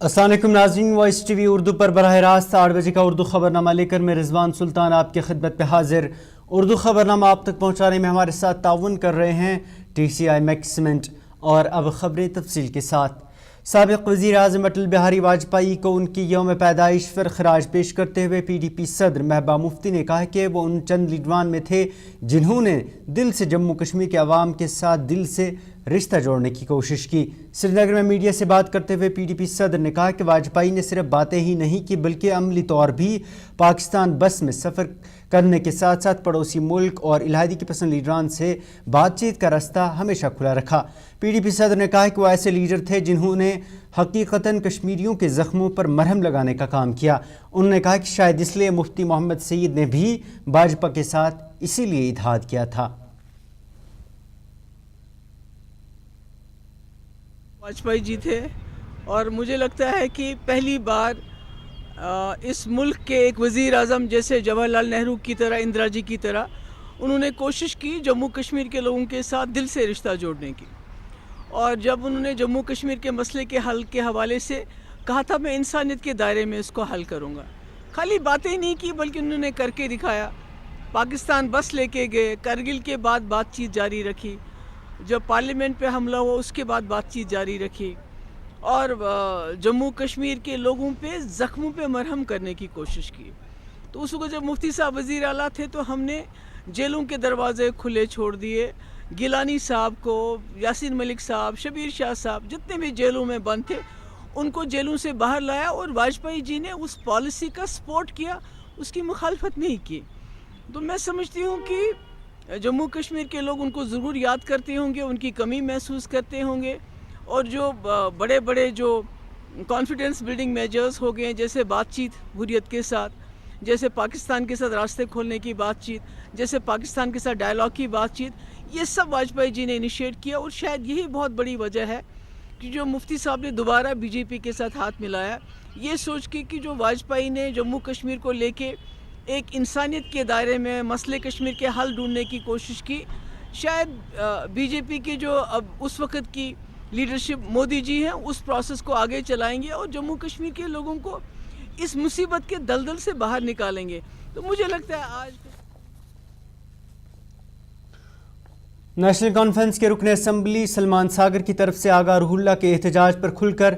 السلام علیکم ناظرین، وائس ٹی وی اردو پر براہ راست 8 بجے کا اردو خبرنامہ لے کر میں رضوان سلطان آپ کی خدمت پہ حاضر۔ اردو خبرنامہ آپ تک پہنچانے میں ہمارے ساتھ تعاون کر رہے ہیں TCI میکسیمنٹ۔ اور اب خبریں تفصیل کے ساتھ۔ سابق وزیر اعظم اٹل بہاری واجپئی کو ان کی یوم پیدائش پر خراج پیش کرتے ہوئے PDP صدر محبوبہ مفتی نے کہا کہ وہ ان چند لیڈران میں تھے جنہوں نے دل سے جموں کشمیر کے عوام کے ساتھ دل سے رشتہ جوڑنے کی کوشش کی۔ سری نگر میں میڈیا سے بات کرتے ہوئے PDP صدر نے کہا کہ واجپئی نے صرف باتیں ہی نہیں کی بلکہ عملی طور بھی پاکستان بس میں سفر کرنے کے ساتھ ساتھ پڑوسی ملک اور الحادی کے پسند لیڈران سے بات چیت کا راستہ ہمیشہ کھلا رکھا۔ PDP صدر نے کہا کہ وہ ایسے لیڈر تھے جنہوں نے حقیقتاً کشمیریوں کے زخموں پر مرہم لگانے کا کام کیا۔ انہوں نے کہا کہ شاید اس لیے مفتی محمد سعید نے بھی بھاجپا کے ساتھ اسی لیے اتحاد کیا تھا۔ واجپئی جی تھے اور مجھے لگتا ہے کہ پہلی بار اس ملک کے ایک وزیر اعظم جیسے جواہر لال نہرو کی طرح، اندرا جی کی طرح انہوں نے کوشش کی جموں کشمیر کے لوگوں کے ساتھ دل سے رشتہ جوڑنے کی۔ اور جب انہوں نے جموں کشمیر کے مسئلے کے حل کے حوالے سے کہا تھا میں انسانیت کے دائرے میں اس کو حل کروں گا، خالی باتیں نہیں کی بلکہ انہوں نے کر کے دکھایا۔ پاکستان بس لے کے گئے، کرگل کے بعد بات چیت جاری رکھی، جب پارلیمنٹ پہ حملہ ہوا اس کے بعد بات چیت جاری رکھی اور جموں کشمیر کے لوگوں پہ زخموں پہ مرہم کرنے کی کوشش کی۔ تو اس وقت جب مفتی صاحب وزیر اعلیٰ تھے تو ہم نے جیلوں کے دروازے کھلے چھوڑ دیے، گیلانی صاحب کو، یاسین ملک صاحب، شبیر شاہ صاحب، جتنے بھی جیلوں میں بند تھے ان کو جیلوں سے باہر لایا، اور واجپئی جی نے اس پالیسی کا سپورٹ کیا، اس کی مخالفت نہیں کی۔ تو میں سمجھتی ہوں کہ جموں کشمیر کے لوگ ان کو ضرور یاد کرتے ہوں گے، ان کی کمی محسوس کرتے ہوں گے، اور جو بڑے بڑے جو کانفیڈنس بلڈنگ میجرز ہو گئے جیسے بات چیت حریت کے ساتھ، جیسے پاکستان کے ساتھ راستے کھولنے کی بات چیت، جیسے پاکستان کے ساتھ ڈائلاگ کی بات چیت، یہ سب واجپئی جی نے انیشیٹ کیا۔ اور شاید یہی بہت بڑی وجہ ہے کہ جو مفتی صاحب نے دوبارہ BJP کے ساتھ ہاتھ ملایا، یہ سوچ کے کہ جو واجپئی نے جموں کشمیر کو لے کے ایک انسانیت کے دائرے میں مسئلے کشمیر کے حل ڈھونڈنے کی کوشش کی، شاید BJP کے جو اب اس وقت کی لیڈرشپ مودی جی ہیں اس پروسیس کو آگے چلائیں گے اور جموں کشمیر کے لوگوں کو اس مصیبت کے دلدل سے باہر نکالیں گے۔ تو مجھے لگتا ہے آج نیشنل کانفرنس کے رکن اسمبلی سلمان ساگر کی طرف سے آغا روح اللہ کے احتجاج پر کھل کر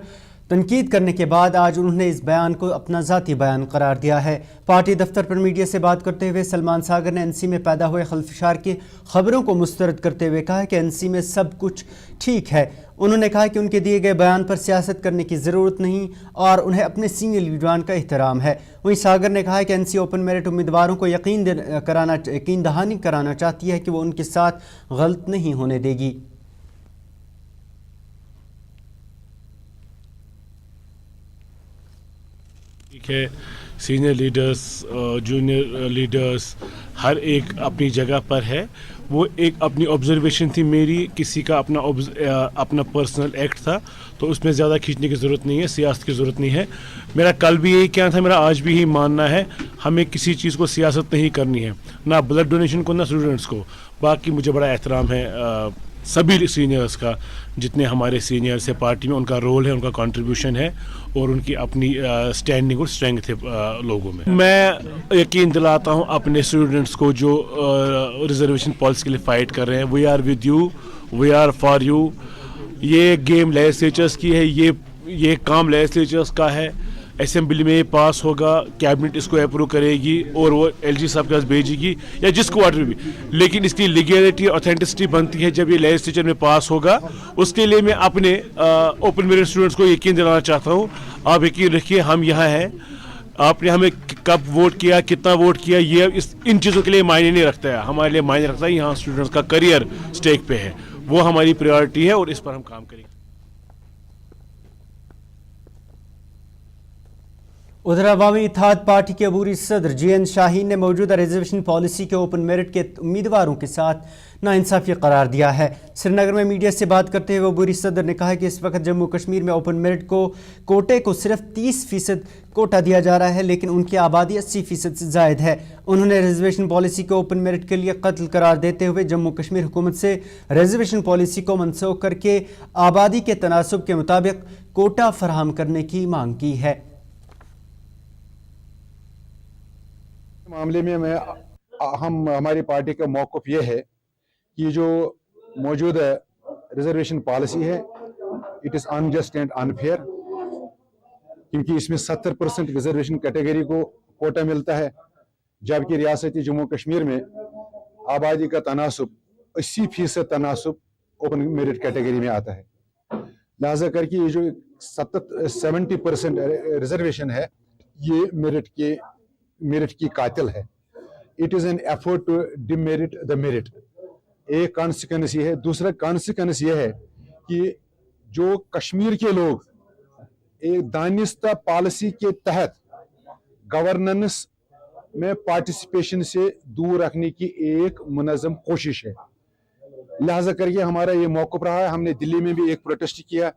تنقید کرنے کے بعد آج انہوں نے اس بیان کو اپنا ذاتی بیان قرار دیا ہے۔ پارٹی دفتر پر میڈیا سے بات کرتے ہوئے سلمان ساگر نے NC میں پیدا ہوئے خلفشار کی خبروں کو مسترد کرتے ہوئے کہا کہ NC میں سب کچھ ٹھیک ہے۔ انہوں نے کہا کہ ان کے دیے گئے بیان پر سیاست کرنے کی ضرورت نہیں اور انہیں اپنے سینئر لیڈران کا احترام ہے۔ وہیں ساگر نے کہا کہ NC اوپن میرٹ امیدواروں کو یقین دہانی کرانا چاہتی ہے کہ وہ ان کے ساتھ غلط نہیں ہونے دے گی۔ ٹھیک ہے، سینئر لیڈرز، جونیئر لیڈرز ہر ایک اپنی جگہ پر ہے۔ وہ ایک اپنی آبزرویشن تھی میری، کسی کا اپنا پرسنل ایکٹ تھا، تو اس میں زیادہ کھینچنے کی ضرورت نہیں ہے، سیاست کی ضرورت نہیں ہے۔ میرا کل بھی یہی کیا تھا، میرا آج بھی یہی ماننا ہے، ہمیں کسی چیز کو سیاست نہیں کرنی ہے، نہ بلڈ ڈونیشن کو نہ اسٹوڈنٹس کو۔ باقی مجھے بڑا احترام ہے سبھی سینئرز کا، جتنے ہمارے سینئرز ہیں پارٹی میں، ان کا رول ہے، ان کا کنٹریبیوشن ہے اور ان کی اپنی اسٹینڈنگ اور اسٹرینگتھ ہے لوگوں میں۔ میں یقین دلاتا ہوں اپنے اسٹوڈنٹس کو جو ریزرویشن پالیسی کے لیے فائٹ کر رہے ہیں، we are with you, we are for you. یہ گیم لیجسلیچرز کی ہے، یہ کام لیجسلیچرز کا ہے۔ اسمبلی میں یہ پاس ہوگا، کیبنٹ اس کو اپروو کرے گی اور وہ LG صاحب کے پاس بھیجے گی یا جس کو آرڈر بھی، لیکن اس کی لیگیلٹی اوتھینٹسٹی بنتی ہے جب یہ لیجسلیچر میں پاس ہوگا۔ اس کے لیے میں اپنے اوپن میرٹ اسٹوڈنٹس کو یقین دلانا چاہتا ہوں، آپ یقین رکھیے ہم یہاں ہیں، آپ نے ہمیں کب ووٹ کیا، کتنا ووٹ کیا، یہ ان چیزوں کے لیے معنی نہیں رکھتا ہے، ہمارے لیے معنی رکھتا ہے یہاں اسٹوڈنٹس کا کریئر اسٹیک پہ ہے، وہ ہماری پریورٹی ہے اور اس پر ہم کام کریں گے۔ उधर अवामी इत्तेहाद पार्टी के अबूरी सदर JN शाहीन ने मौजूदा रिजर्वेशन पॉलिसी के ओपन मेरिट के उम्मीदवारों के साथ नाइंसाफी करार दिया है। श्रीनगर में मीडिया से बात करते हुए अबूरी सदर ने कहा कि इस वक्त जम्मू कश्मीर में ओपन मेरिट कोटे को सिर्फ 30% कोटा दिया जा रहा है, लेकिन उनकी आबादी 80% से ज़ायद है। उन्होंने रिजर्वेशन पॉलिसी को ओपन मेरिट के लिए कत्ल करार देते हुए जम्मू कश्मीर हुकूमत से रिजर्वेशन पॉलिसी को मनसूख करके आबादी के तनासब के मुताबिक कोटा फराहम करने की मांग की है। मामले में हमारी पार्टी का मौक़िफ़ ये है कि जो मौजूदा रिजर्वेशन पॉलिसी है it is unjust and unfair, क्योंकि इसमें 70% रिजर्वेशन कैटेगरी को कोटा मिलता है, जबकि रियासती जम्मू कश्मीर में आबादी का तनासब 80% तनासब ओपन मेरिट कैटेगरी में आता है। लिहाजा करके ये जो 70% रिजर्वेशन है ये मेरिट की कातिल है। It is an effort to demerit the merit, एक कॉन्सिक्वेंस ये है। दूसरा कॉन्सिक्वेंस ये है कि जो कश्मीर के लोग एक दानिस्ता पॉलिसी के तहत गवर्नेंस में पार्टिसिपेशन से दूर रखने की एक मुनज़्ज़म कोशिश है। लिहाजा करके हमारा ये मौक़िफ़ रहा है। हमने दिल्ली में भी एक प्रोटेस्ट किया,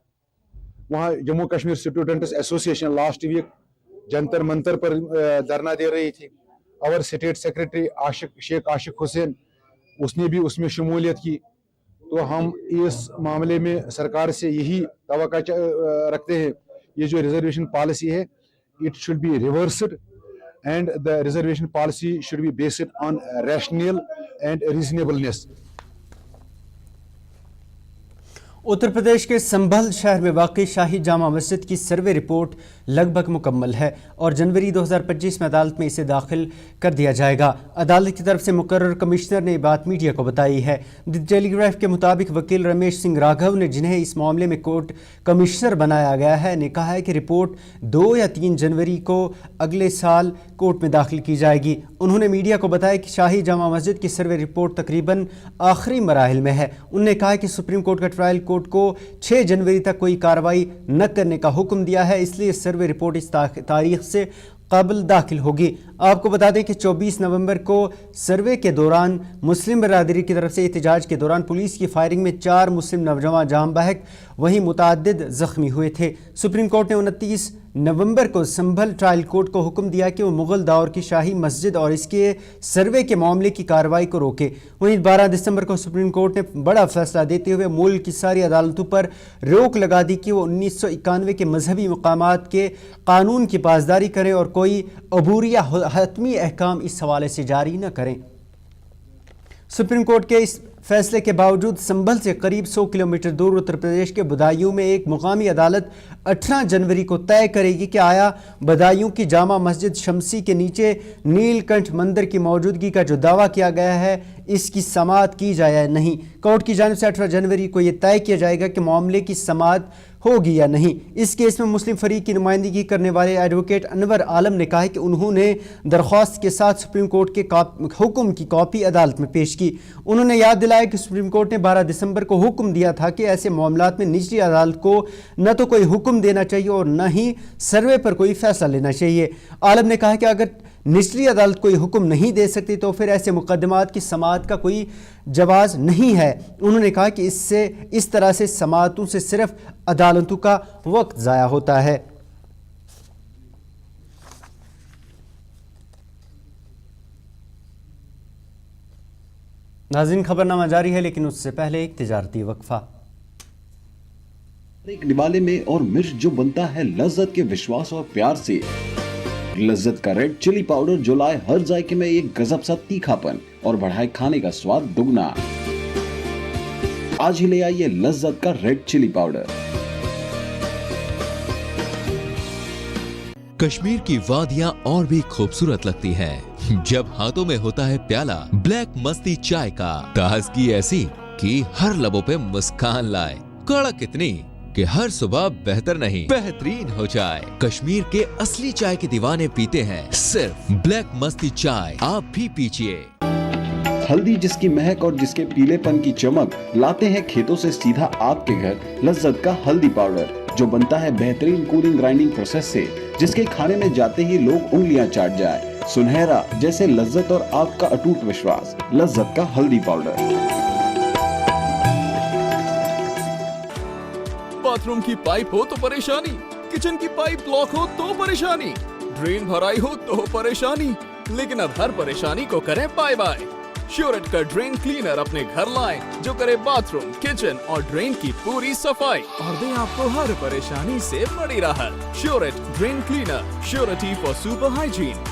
वहाँ Jammu Kashmir students association last week Jantar Mantar पर धरना दे रही थी। और स्टेट सेक्रेटरी शेख आशिक हुसैन उसने भी उसमें शमूलियत की। तो हम इस मामले में सरकार से यही तवक्को रखते हैं, ये जो रिजर्वेशन पॉलिसी है it should be reversed and the reservation policy should be based on rational and reasonableness. Uttar Pradesh के संभल शहर में वाक़ई शाही जामा मस्जिद की सर्वे रिपोर्ट लगभग मुकम्मल है और जनवरी 2025 में अदालत में इसे दाखिल कर दिया जाएगा। अदालत की तरफ से मुकर्रर कमिश्नर ने बात मीडिया को बताई है। द टेलीग्राफ के मुताबिक वकील रमेश सिंह राघव ने, जिन्हें इस मामले में कोर्ट कमिश्नर बनाया गया है, ने कहा है कि रिपोर्ट 2 या 3 जनवरी को अगले साल कोर्ट में दाखिल की जाएगी। उन्होंने मीडिया को बताया कि शाही जामा मस्जिद की सर्वे रिपोर्ट तकरीबन आखिरी मराहिल में है। उन्होंने कहा कि सुप्रीम कोर्ट का ट्रायल कोर्ट को 6 जनवरी तक कोई कार्रवाई न करने का हुक्म दिया है, इसलिए सर्वे रिपोर्ट इस तारीख से कबल दाखिल होगी। आपको बता दें कि 24 नवंबर को सर्वे के दौरान मुस्लिम बरादरी की तरफ से एहतजाज के दौरान पुलिस की फायरिंग में 4 मुस्लिम नौजवान जाम बहक वहीं मुतअद्दिद जख्मी हुए थे। सुप्रीम कोर्ट ने 29 नवंबर को संभल ट्रायल कोर्ट को हुक्म दिया कि वो मुग़ल दौर की शाही मस्जिद और इसके सर्वे के मामले की कार्रवाई को रोके। वहीं 12 दिसंबर को सुप्रीम कोर्ट ने बड़ा फैसला देते हुए मुल्क की सारी अदालतों पर रोक लगा दी कि वो 1991 के मजहबी मकामात के कानून की पासदारी करें और कोई अबूरी या हतमी अहकाम इस हवाले से जारी न करें। सुप्रीम कोर्ट के इस फैसले के बावजूद संभल से करीब 100 किलोमीटर दूर उत्तर प्रदेश के बदायूं में एक मुकामी अदालत 18 जनवरी को तय करेगी कि आया बदायूं की जामा मस्जिद शमसी के नीचे नीलकंठ मंदिर की मौजूदगी का जो दावा किया गया है इसकी समाअत की जाए या नहीं। कोर्ट की जानिब से 18 जनवरी को यह तय किया जाएगा कि मामले की समाअत होगी या नहीं। इस केस में मुस्लिम फरीक की नुमाइंदगी करने वाले एडवोकेट अनवर आलम ने कहा है कि उन्होंने दरख्वास्त के साथ सुप्रीम कोर्ट के हुक्म की कॉपी अदालत में पेश की। उन्होंने याद दिलाया कि सुप्रीम कोर्ट ने 12 दिसंबर को हुक्म दिया था कि ऐसे मामलात में निचली अदालत को न तो कोई हुक्म देना चाहिए और न ही सर्वे पर कोई फैसला लेना चाहिए। आलम ने कहा कि अगर निचली अदालत कोई हुक्म नहीं दे सकती तो फिर ऐसे मुकदमात की समाअत का कोई जवाज़ नहीं है। उन्होंने कहा कि इस तरह से समाअतों से सिर्फ अदालतों का वक्त ज़ाया होता है। नाज़रीन, खबरनामा जारी है लेकिन उससे पहले एक तिजारती वक्फा। एक निवाले में और मिर्च जो बनता है लज्जत के विश्वास और प्यार से। लज्जत का रेड चिली पाउडर जो लाए हर जायके में एक गजब सा तीखापन और बढ़ाए खाने का स्वाद दुगना। आज ही ले आइए लज्जत का रेड चिली पाउडर। कश्मीर की वादियां और भी खूबसूरत लगती हैं जब हाथों में होता है प्याला ब्लैक मस्ती चाय का। ताजगी ऐसी कि हर लबों पे मुस्कान लाए, कड़क इतनी कि हर सुबह बेहतर नहीं बेहतरीन हो जाए। कश्मीर के असली चाय के दीवाने पीते हैं सिर्फ ब्लैक मस्ती चाय, आप भी पीजिए। हल्दी जिसकी महक और जिसके पीलेपन की चमक लाते हैं खेतों से सीधा आपके घर लज्जत का हल्दी पाउडर। जो बनता है बेहतरीन कूलिंग ग्राइंडिंग प्रोसेस से, जिसके खाने में जाते ही लोग उंगलियां चाट जाए। सुनहरा जैसे लज्जत और आपका अटूट विश्वास, लज्जत का हल्दी पाउडर। बाथरूम की पाइप हो तो परेशानी, किचन की पाइप ब्लॉक हो तो परेशानी, ड्रेन भराई हो तो परेशानी, लेकिन अब हर परेशानी को करें बाय बाय। श्योरेट का ड्रेन क्लीनर अपने घर लाएं, जो करे बाथरूम, किचन और ड्रेन की पूरी सफाई और दे आपको हर परेशानी से बड़ी राहत। श्योरेट drain cleaner, surety for super hygiene.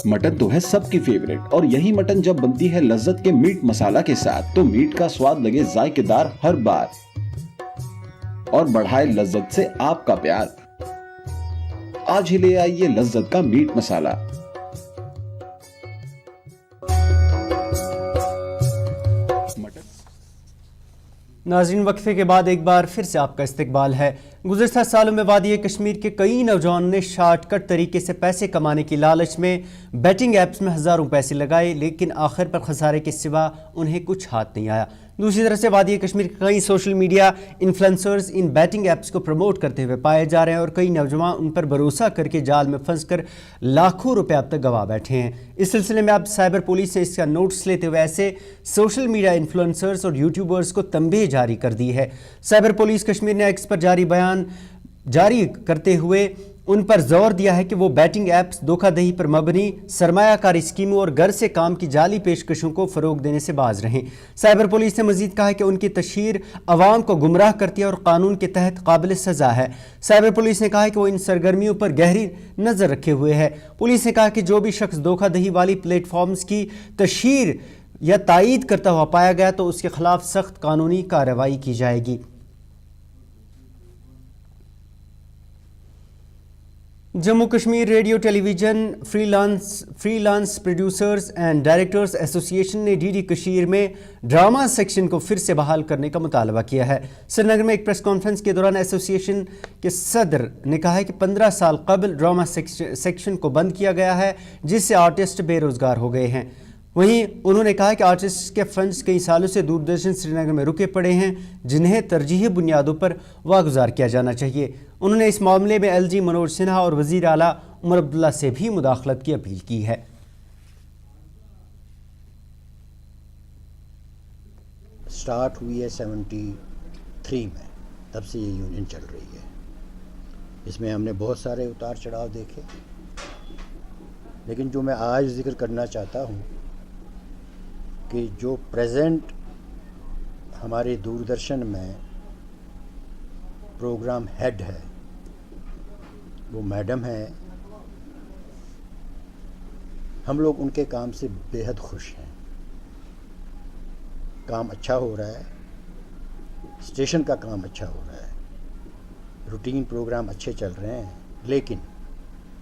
Mutton तो है सबकी फेवरेट, और यही मटन जब बनती है लज्जत के मीट मसाला के साथ, तो मीट का स्वाद लगे जायकेदार हर बार और बढ़ाए लज्जत से आपका प्यार। आज ही ले आइए लज्जत का मीट मसाला। नाज़रीन, वक्फे के बाद एक बार फिर से आपका इस्तकबाल है। गुज़श्ता सालों में वादी कश्मीर के कई नौजवानों ने शॉर्टकट तरीके से पैसे कमाने की लालच में बैटिंग ऐप्स में हज़ारों पैसे लगाए, लेकिन आखिर पर खसारे के सिवा उन्हें कुछ हाथ नहीं आया। दूसरी तरफ से वादी कश्मीर के कई सोशल मीडिया इन्फ्लुएंसर्स इन बैटिंग ऐप्स को प्रमोट करते हुए पाए जा रहे हैं और कई नौजवान उन पर भरोसा करके जाल में फंसकर लाखों रुपए अब तक गंवा बैठे हैं। इस सिलसिले में अब साइबर पुलिस ने इसका नोटिस लेते हुए ऐसे सोशल मीडिया इन्फ्लुएंसर्स और यूट्यूबर्स को तंबीह जारी कर दी है। साइबर पुलिस कश्मीर ने एक्स पर जारी बयान जारी करते हुए उन पर जोर दिया है कि वो बैटिंग ऐप्स, धोखाधड़ी पर मबनी सरमायाकारी स्कीमों और घर से काम की जाली पेशकशों को फ़रोग देने से बाज रहें। साइबर पुलिस ने मजीद कहा है कि उनकी तशहीर अवाम को गुमराह करती है और कानून के तहत काबिल सज़ा है। साइबर पुलिस ने कहा है कि वो इन सरगर्मियों पर गहरी नज़र रखे हुए है। पुलिस ने कहा कि जो भी शख्स धोखाधड़ी वाली प्लेटफॉर्म्स की तशहीर या तायीद करता हुआ पाया गया तो उसके खिलाफ सख्त कानूनी कार्रवाई की जाएगी। Jammu Kashmir radio television freelance producers and directors association ने डीडी कश्मीर में ड्रामा सेक्शन को फिर से बहाल करने का मुतालबा किया है। श्रीनगर में एक प्रेस कॉन्फ्रेंस के दौरान एसोसिएशन के सदर ने कहा है कि 15 साल कबल ड्रामा सेक्शन को बंद किया गया है, जिससे आर्टिस्ट बेरोज़गार हो गए हैं। वहीं उन्होंने कहा कि आर्टिस्ट के फंड्स कई सालों से दूरदर्शन श्रीनगर में रुके पड़े हैं, जिन्हें तरजीही बुनियादों पर वागुजार किया जाना चाहिए। उन्होंने इस मामले में एलजी मनोज सिन्हा और वज़ीर आला उमर अब्दुल्ला से भी मुदाखलत की अपील की है। स्टार्ट हुई है 73 में, तब से ये यूनियन चल रही है। इसमें हमने बहुत सारे उतार चढ़ाव देखे, लेकिन जो मैं आज जिक्र करना चाहता हूँ कि जो प्रेजेंट हमारे दूरदर्शन में प्रोग्राम हेड है वो मैडम है। हम लोग उनके काम से बेहद खुश हैं। काम अच्छा हो रहा है, स्टेशन का काम अच्छा हो रहा है, रूटीन प्रोग्राम अच्छे चल रहे हैं, लेकिन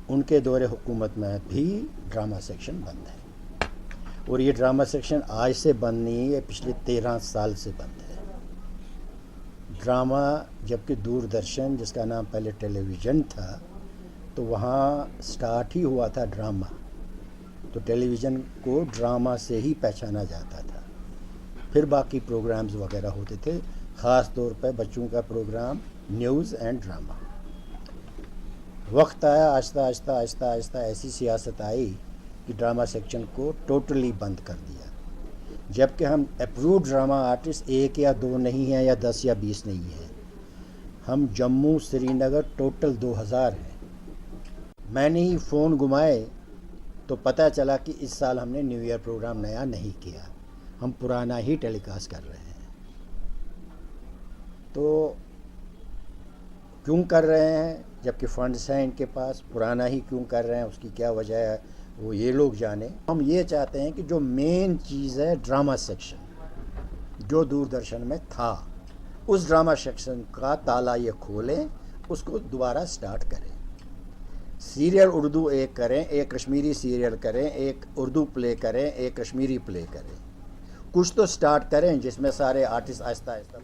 उनके दौरे हुकूमत में भी ड्रामा सेक्शन बंद है। और ये ड्रामा सेक्शन आज से बंद नहीं है, पिछले 13 साल से बंद है। ड्रामा, जबकि दूरदर्शन जिसका नाम पहले टेलीविज़न था, तो वहाँ स्टार्ट ही हुआ था ड्रामा, तो टेलीविज़न को ड्रामा से ही पहचाना जाता था। फिर बाकी प्रोग्राम्स वगैरह होते थे, ख़ास तौर पर बच्चों का प्रोग्राम, न्यूज़ एंड ड्रामा। वक्त आया, आहिस्ता आहिस्ता आहिस्ता आहिस्ता ऐसी सियासत आई कि ड्रामा सेक्शन को टोटली बंद कर दिया। जबकि हम अप्रूव्ड ड्रामा आर्टिस्ट 1 या 2 नहीं हैं, या 10 या 20 नहीं हैं। हम जम्मू श्रीनगर टोटल 2000 हैं। मैंने ही फ़ोन घुमाए तो पता चला कि इस साल हमने न्यू ईयर प्रोग्राम नया नहीं किया, हम पुराना ही टेलीकास्ट कर रहे हैं। तो क्यों कर रहे हैं, जबकि फंड्स हैं इनके पास? पुराना ही क्यों कर रहे हैं, उसकी क्या वजह है वो ये लोग जाने। हम ये चाहते हैं कि जो मेन चीज़ है ड्रामा सेक्शन जो दूरदर्शन में था, उस ड्रामा सेक्शन का ताला ये खोलें, उसको दोबारा स्टार्ट करें। सीरियल उर्दू एक करें, एक कश्मीरी सीरियल करें, एक उर्दू प्ले करें, एक कश्मीरी प्ले करें। कुछ तो स्टार्ट करें जिसमें सारे आर्टिस्ट आहिस्ता आहिस्ता।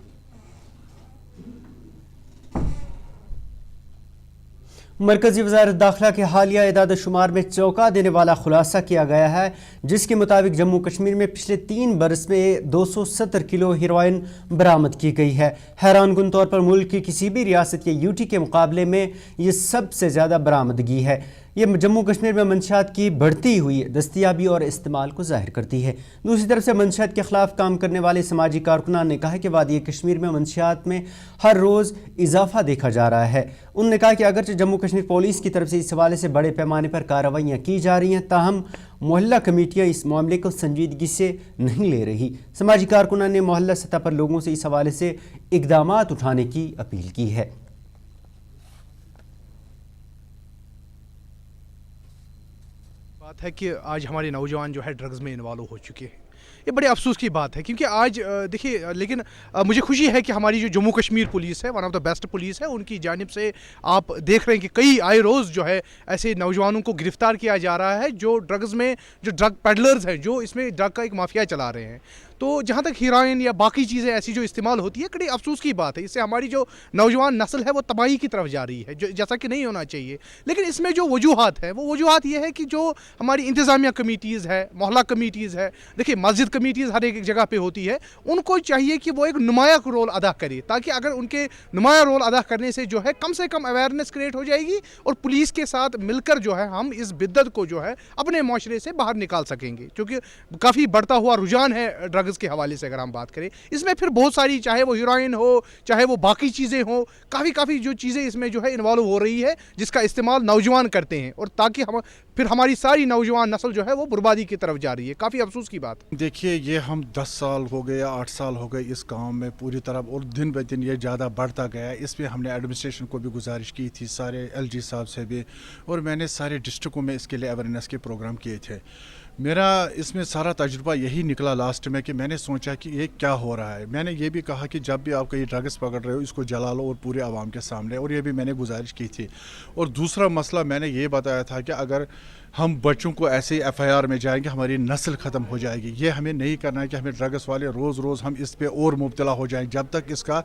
मरकजी वज़ारत दाखिला के हालिया इदाद शुमार में चौंका देने वाला खुलासा किया गया है, जिसके मुताबिक जम्मू कश्मीर में पिछले 3 बरस में 270 किलो हेरोइन बरामद की गई है। हैरानकुन तौर पर मुल्क की किसी भी रियासत या यूटी के मुकाबले में ये सबसे ज़्यादा बरामदगी है। ये जम्मू कश्मीर में मंशियात की बढ़ती हुई दस्तयाबी और इस्तेमाल को जाहिर करती है। दूसरी तरफ से मंशियात के खिलाफ काम करने वाले समाजी कारकुनान ने कहा कि वादी कश्मीर में मंशियात में हर रोज़ इजाफा देखा जा रहा है। उन्होंने कहा कि अगरचे जम्मू कश्मीर पुलिस की तरफ से इस हवाले से बड़े पैमाने पर कार्रवाइयाँ की जा रही हैं, ताहम मोहल्ला कमेटियाँ इस मामले को संजीदगी से नहीं ले रही। समाजी कारकुनान ने मोहल्ला सतह पर लोगों से इस हवाले से इक़दामात उठाने की अपील की है। बात है कि आज हमारे नौजवान जो है ड्रग्स में इन्वॉल्व हो चुके हैं। ये बड़े अफसोस की बात है, क्योंकि आज देखिए, लेकिन मुझे खुशी है कि हमारी जो जम्मू कश्मीर पुलिस है, one of the best police है, उनकी जानिब से आप देख रहे हैं कि कई आए रोज़ जो है ऐसे नौजवानों को गिरफ्तार किया जा रहा है जो ड्रग्स में, जो ड्रग पेडलर्स हैं, जो इसमें ड्रग का एक माफिया चला रहे हैं। तो जहाँ तक हीरोइन या बाकी चीज़ें ऐसी जो इस्तेमाल होती है, बड़ी अफसोस की बात है। इससे हमारी जो नौजवान नस्ल है वो तबाही की तरफ जा रही है, जो जैसा कि नहीं होना चाहिए। लेकिन इसमें जो वजूहात है, वो वजूहात ये है कि जो हमारी इंतज़ामिया कमेटीज़ है, मोहल्ला कमेटीज़ है, देखिए मस्जिद कमेटीज़ हर एक जगह पे होती है, उनको चाहिए कि वो एक नुमाया रोल अदा करे, ताकि अगर उनके नुमाया रोल अदा करने से जो है कम से कम अवेयरनेस क्रिएट हो जाएगी और पुलिस के साथ मिलकर जो है हम इस बिद्दत को जो है अपने माशरे से बाहर निकाल सकेंगे। क्योंकि काफ़ी बढ़ता हुआ रुझान है ड्रग्स के हवाले से अगर हम बात करें, इसमें फिर बहुत सारी, चाहे वो हीरोइन हो, चाहे वो बाकी चीज़ें हो, काफ़ी जो चीज़ें इसमें जो है इन्वॉल्व हो रही है, जिसका इस्तेमाल नौजवान करते हैं, और ताकि हम फिर हमारी सारी नौजवान नस्ल जो है वो बर्बादी की तरफ जा रही है। काफ़ी अफसोस की बात। देखिए, ये हम 10 साल हो गए या 8 साल हो गए इस काम में पूरी तरह, और दिन ब दिन ये ज़्यादा बढ़ता गया। इसमें हमने एडमिनिस्ट्रेशन को भी गुजारिश की थी, सारे LG साहब से भी, और मैंने सारे डिस्ट्रिक्टों में इसके लिए अवेयरनेस के प्रोग्राम किए थे। मेरा इसमें सारा तजुर्बा यही निकला लास्ट में कि मैंने सोचा कि ये क्या हो रहा है। मैंने ये भी कहा कि जब भी आप कहीं ड्रग्स पकड़ रहे हो, इसको जला लो और पूरे आवाम के सामने, और ये भी मैंने गुजारिश की थी। और दूसरा मसला मैंने ये बताया था कि अगर हम बच्चों को ऐसे FIR में जाएंगे, हमारी नस्ल ख़त्म हो जाएगी। ये हमें नहीं करना है कि हमें ड्रग्स वाले रोज़ हम इस पे और मुब्तला हो जाएं। जब तक इसका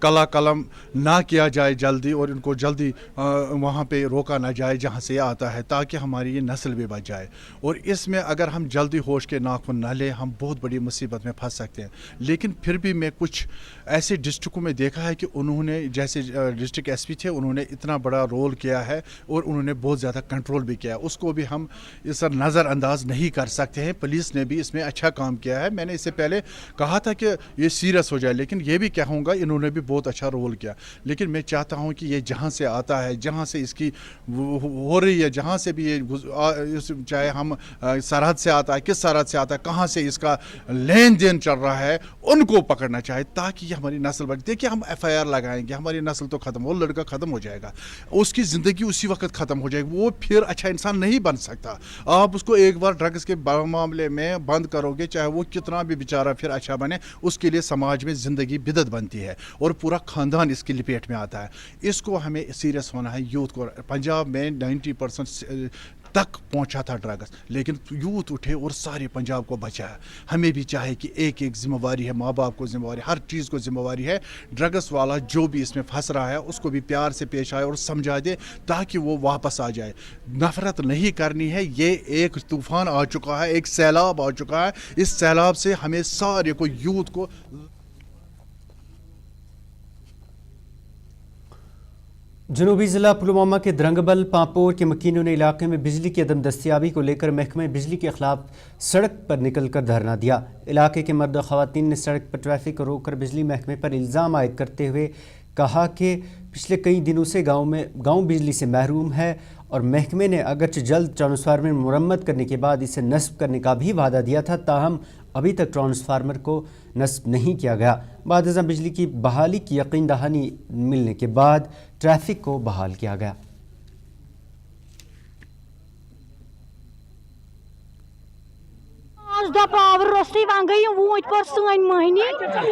कला कलम ना किया जाए जल्दी, और इनको जल्दी वहाँ पे रोका ना जाए जहाँ से ये आता है, ताकि हमारी ये नस्ल भी बच जाए। और इसमें अगर हम जल्दी होश के नाखून ना लें, हम बहुत बड़ी मुसीबत में फंस सकते हैं। लेकिन फिर भी मैं कुछ ऐसे डिस्ट्रिक्टों में देखा है कि उन्होंने, जैसे डिस्ट्रिक्ट SP थे, उन्होंने इतना बड़ा रोल किया है और उन्होंने बहुत ज़्यादा कंट्रोल भी किया। उसको भी हम इस नज़रअंदाज नहीं कर सकते हैं। पुलिस ने भी इसमें अच्छा काम किया है। मैंने इससे पहले कहा था कि ये सीरियस हो जाए, लेकिन ये भी कहूँगा इन्होंने भी बहुत अच्छा रोल किया। लेकिन मैं चाहता हूँ कि ये जहाँ से आता है, जहाँ से इसकी हो रही है, जहाँ से भी ये, चाहे हम सरहद से आता है, किस सरहद से आता है, कहाँ से इसका लेन देन चल रहा है, उनको पकड़ना चाहे, ताकि ये हमारी नस्ल बढ़े। देखिए, हम FIR लगाएंगे, हमारी नस्ल तो ख़त्म, वो लड़का ख़त्म हो जाएगा, उसकी ज़िंदगी उसी वक्त ख़त्म हो जाएगी, वो फिर अच्छा इंसान नहीं बन सकता। आप उसको एक बार ड्रग्स के मामले में बंद करोगे, चाहे वो कितना भी बेचारा फिर अच्छा बने, उसके लिए समाज में ज़िंदगी बिदत बनती है और पूरा ख़ानदान इसकी लपेट में आता है। इसको हमें सीरियस होना है। यूथ को, पंजाब में 90% तक पहुंचा था ड्रग्स, लेकिन यूथ उठे और सारे पंजाब को बचाया। हमें भी चाहे कि एक जिम्मेवारी है, माँ बाप को जिम्मेवारी, हर चीज़ को जिम्मेवारी है। ड्रग्स वाला जो भी इसमें फंस रहा है, उसको भी प्यार से पेश आए और समझा दे, ताकि वो वापस आ जाए। नफरत नहीं करनी है। ये एक तूफान आ चुका है, एक सैलाब आ चुका है। इस सैलाब से हमें सारे को, यूथ को, जनूबी ज़िला पुलवामा के द्रंगबल पांपोर के मकीनों ने इलाके में बिजली की अदम दस्तियाबी को लेकर महकमे बिजली के खिलाफ सड़क पर निकल कर धरना दिया। इलाके के मर्द ख़वातीन ने सड़क पर ट्रैफिक को रोककर बिजली महकमे पर इल्ज़ाम आयद करते हुए कहा कि पिछले कई दिनों से गाँव बिजली से महरूम है और महकमे ने अगरचे जल्द ट्रांसफार्मर मुरम्मत करने के बाद इसे नस्ब करने का भी वादा दिया था, ताहम अभी तक ट्रांसफार्मर को नस्ब नहीं किया गया। बाद बिजली की बहाली की यकीन दहानी मिलने के बाद ट्रैफिक को बहाल किया गया। 5 دۄہ پاور روستٕے وۄنۍ گٔے یِم ووٗنٛتۍ پٲٹھۍ سٲنۍ مٔہنی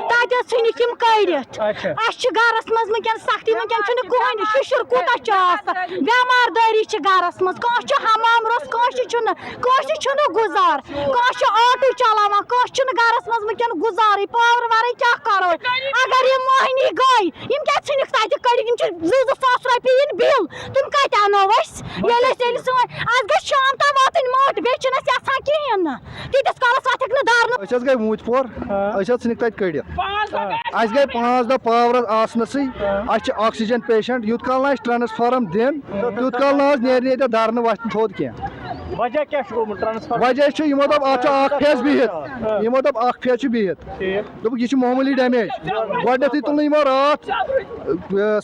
تَتہِ حظ ژھٕنِکھ یِم کٔڑِتھ اَسہِ چھِ گَرَس منٛز وٕنکٮ۪ن سختی وٕنکٮ۪ن چھُنہٕ کٕہٕنۍ شُشُر کوٗتاہ چھُ آسان بٮ۪مار دٲری چھِ گَرَس منٛز کٲنٛسہِ چھُ حمام روٚس کٲنٛسہِ چھُنہٕ گُزار کٲنٛسہِ چھُ آٹوٗ چلاوان کٲنٛسہِ چھُنہٕ گَرَس منٛز وٕنکٮ۪ن گُزارٕے پاور وَرٲے کیٛاہ کَرو اگر یِم مٔہنی گٔے یِم کیٛاہ ژھٕنِکھ تَتہِ کٔڑِتھ یِم چھِ 2-2 ساس رۄپیہِ یِن بِل تِم کَتہِ اَنو أسۍ ییٚلہِ سٲنۍ اَسہِ گژھِ شام تام واتٕنۍ مٔٹ بیٚیہِ چھِنہٕ أسۍ یَژھان کِہیٖنۍ نہٕ تیٖتِس کالَس وَتھٮ۪کھ نہٕ دارنہٕ أسۍ حظ گٔے ووٗنٛتۍ پور أسۍ حظ ژھٕنِکھ تَتہِ کٔڑِتھ اَسہِ گٔے 5 دۄہ پاور آسنَسٕے اَسہِ چھِ آکسیجن پیشنٹ یوٗت کال نہٕ اَسہِ ٹرٛانسفارم دِن تیوٗت کال نہٕ حظ نیرِ نہٕ ییٚتہِ دارنہٕ وَتھِ تھوٚد کینٛہہ وجہ چھُ یِمو دوٚپ اَتھ چھُ اکھ فیس بِہِتھ یِمو دوٚپ اکھ فیس چھُ بِہِتھ دوٚپُکھ یہِ چھُ معموٗلی ڈیمیج گۄڈنٮ۪تھٕے تُل نہٕ یِمو راتھ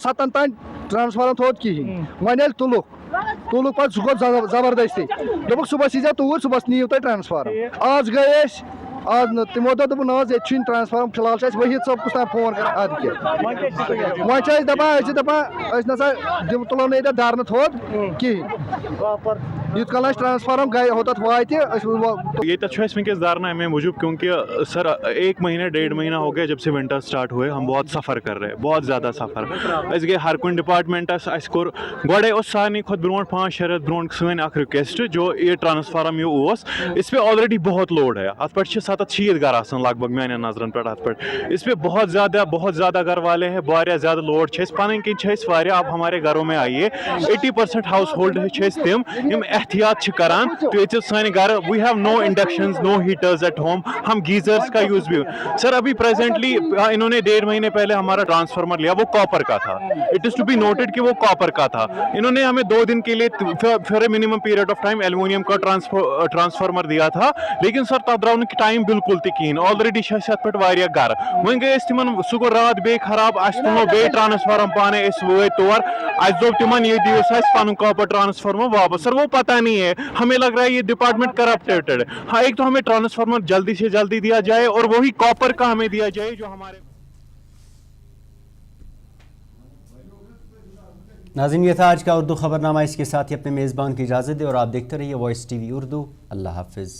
7 تانۍ ٹرٛانسفارم تھوٚد کِہیٖنۍ وۄنۍ ییٚلہِ تُلُکھ پَتہٕ سُہ گوٚو زبردستی دوٚپُکھ صُبحس ییٖزیو توٗرۍ صُبحس نِیِو تُہۍ ٹرٛانسفارم آز گٔے أسۍ آز نہٕ تِمو دوٚپ نہ حظ ییٚتہِ چھُنہٕ ٹرٛانسفارم فِلحال چھُ اَسہِ ؤحیٖد صٲب کُس تام فون کران اَدٕ کیٛاہ وۄنۍ چھِ أسۍ دَپان أسۍ نسا تُلو نہٕ ییٚتٮ۪تھ دَرنہٕ تھوٚد کِہیٖنۍ یوٗت کال اَسہِ ٹرٛانسفارم گٔے ہوٚتَتھ واتہِ ییٚتٮ۪تھ چھُ اَسہِ وٕنکٮ۪س دھرنا اَمے موٗجوٗب کیونکہ سر 1 مہینہ 1.5 مہینہ ہو گیا جب سے ونٹر اسٹارٹ ہوئے ہم بہت سفر کر رہے ہیں بہت زیادہ سفر أسۍ گٔے ہر کُنہِ ڈپارٹمنٹس اَسہِ کوٚر گۄڈے اوس سارنٕے کھۄتہٕ برونٛٹھ 5-6 رٮ۪تھ برونٛٹھ سٲنۍ اکھ رِکویسٹ جو یہ ٹرانسفارم یہ اوس اس پہ آلریڈی بہت لوڈ ہے اتھ پٮ۪ٹھ چھِ 700 گھر آسان لگ بھگ میانٮ۪ن نظرن پٮ۪ٹھ اتھ پٮ۪ٹھ اس پہ بہت زیادہ گھر والے ہیں واریاہ زیادہ لوڈ چھِ أسۍ پنٕنۍ کِنۍ چھِ أسۍ واریاہ آپ ہمارے گھروں میں آئیے 80% ہاؤس ہولڈ چھِ أسۍ تِم یِم احتیاط چھِ کران تو یہ سارے گھر we have no inductions no heaters at home ہم گیزرز کا یوز بھی سر ابھی پریزنٹلی انہوں نے 1.5 مہینے پہلے ہمارا ٹرانسفارمر لیا وہ کاپر کا تھا it is to be noted کہ وہ کاپر کا تھا انہوں نے ہمیں 2 دن کے لیے for a minimum period of time aluminium کا ٹرانسفارمر دیا تھا لیکن سر تب درٛاو نہٕ ٹایم بالکل تہِ کِہیٖنۍ آلریڈی چھِ اَسہِ اَتھ پٮ۪ٹھ واریاہ گرٕ وۄنۍ گٔے أسۍ تِمن سُہ گوٚو رات بیٚیہِ خراب اَسہِ تُلنو بیٚیہِ ٹرانسفارم پانے أسۍ وٲتۍ تور اَسہِ دوٚپ تِمن یہِ دِیِو سا اَسہِ پنُن کاپر ٹرانسفارمر واپس سر وہ پتہ نہیں ہے ہمیں لگ رہا ہے یہ ڈپارٹمنٹ کرپٹیڈ ہاں ایک تو ہمیں ٹرانسفارمر جلدی سے جلدی دیا جائے اور وہی کاپر کا ہمیں دیا جائے جو ہمارے ناظرین یہ تھا آج کا اردو خبرنامہ اس کے ساتھ ہی اپنے میزبان کی اجازت دے اور آپ دیکھتے رہیے وائس ٹی وی اردو اللہ حافظ